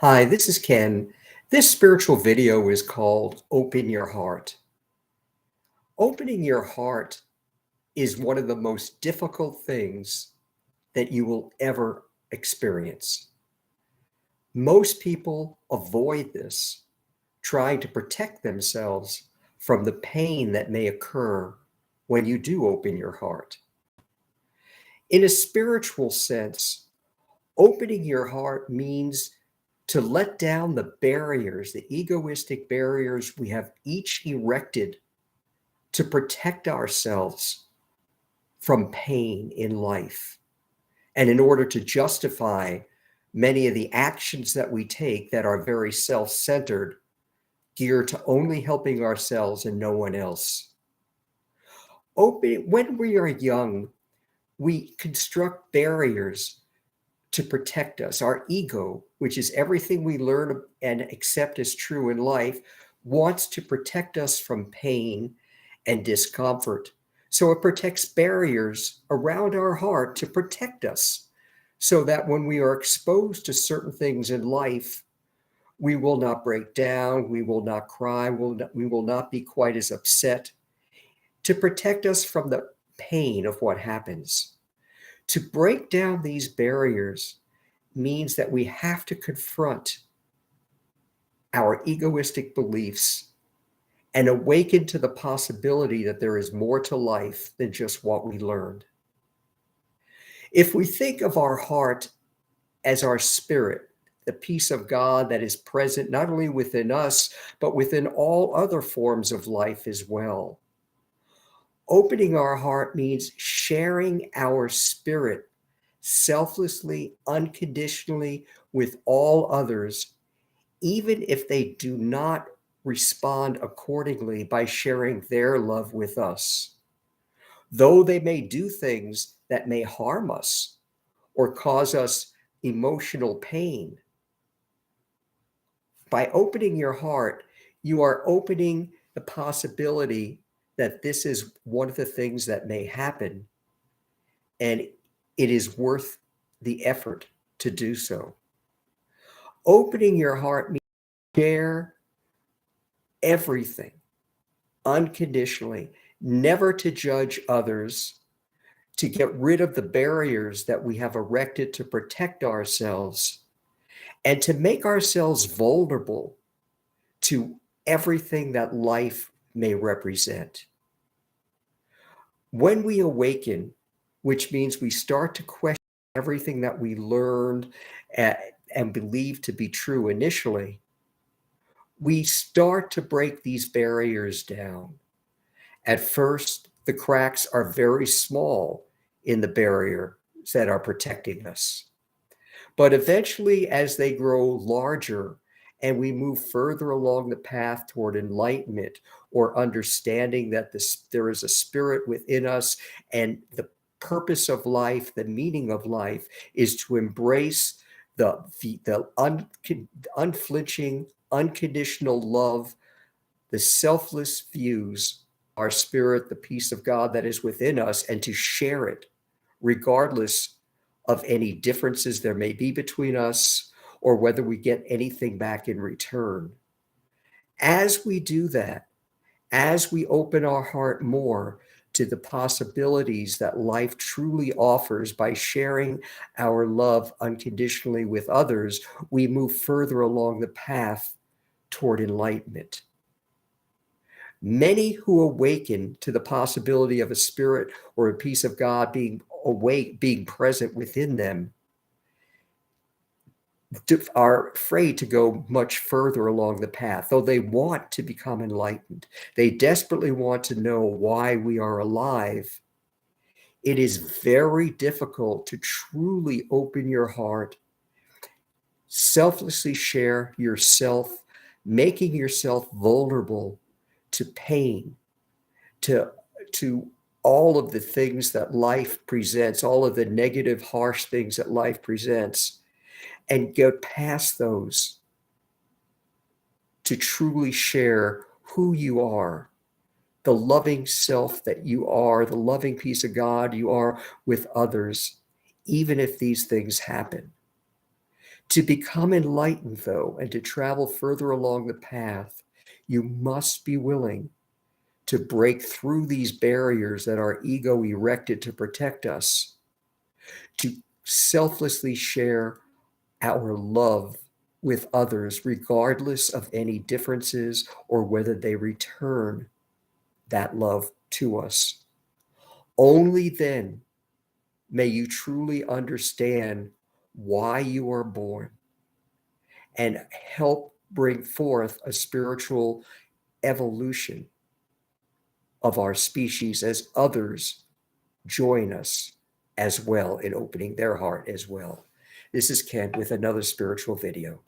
Hi, this is Ken. This spiritual video is called Open Your Heart. Opening your heart is one of the most difficult things that you will ever experience. Most people avoid this, trying to protect themselves from the pain that may occur when you do open your heart. In a spiritual sense, opening your heart means to let down the barriers, the egoistic barriers we have each erected to protect ourselves from pain in life. And in order to justify many of the actions that we take that are very self-centered, geared to only helping ourselves and no one else. When we are young, we construct barriers to protect us. Our ego, which is everything we learn and accept as true in life, wants to protect us from pain and discomfort. So it protects barriers around our heart to protect us so that when we are exposed to certain things in life, we will not break down, we will not cry, we will not be quite as upset, to protect us from the pain of what happens. To break down these barriers means that we have to confront our egoistic beliefs and awaken to the possibility that there is more to life than just what we learned. If we think of our heart as our spirit, the peace of God that is present not only within us, but within all other forms of life as well. Opening our heart means sharing our spirit selflessly, unconditionally with all others, even if they do not respond accordingly by sharing their love with us. Though they may do things that may harm us or cause us emotional pain, by opening your heart, you are opening the possibility that this is one of the things that may happen, and it is worth the effort to do so. Opening your heart means share everything unconditionally, never to judge others, to get rid of the barriers that we have erected to protect ourselves, and to make ourselves vulnerable to everything that life may represent. When we awaken, which means we start to question everything that we learned and believed to be true initially, we start to break these barriers down. At first, the cracks are very small in the barrier that are protecting us. But eventually, as they grow larger and we move further along the path toward enlightenment or understanding that there is a spirit within us and the purpose of life, the meaning of life is to embrace the unflinching, unconditional love, the selfless views, our spirit, the peace of God that is within us, and to share it regardless of any differences there may be between us or whether we get anything back in return. As we do that, as we open our heart more to the possibilities that life truly offers by sharing our love unconditionally with others, we move further along the path toward enlightenment. Many who awaken to the possibility of a spirit or a peace of God being awake, being present within them, are afraid to go much further along the path, though they want to become enlightened. They desperately want to know why we are alive. It is very difficult to truly open your heart, selflessly share yourself, making yourself vulnerable to pain, to all of the things that life presents, all of the negative, harsh things that life presents, and get past those to truly share who you are, the loving self that you are, the loving peace of God you are with others, even if these things happen. To become enlightened, though, and to travel further along the path, you must be willing to break through these barriers that our ego erected to protect us, to selflessly share our love with others, regardless of any differences or whether they return that love to us. Only then may you truly understand why you are born and help bring forth a spiritual evolution of our species as others join us as well in opening their heart as well. This is Ken with another spiritual video.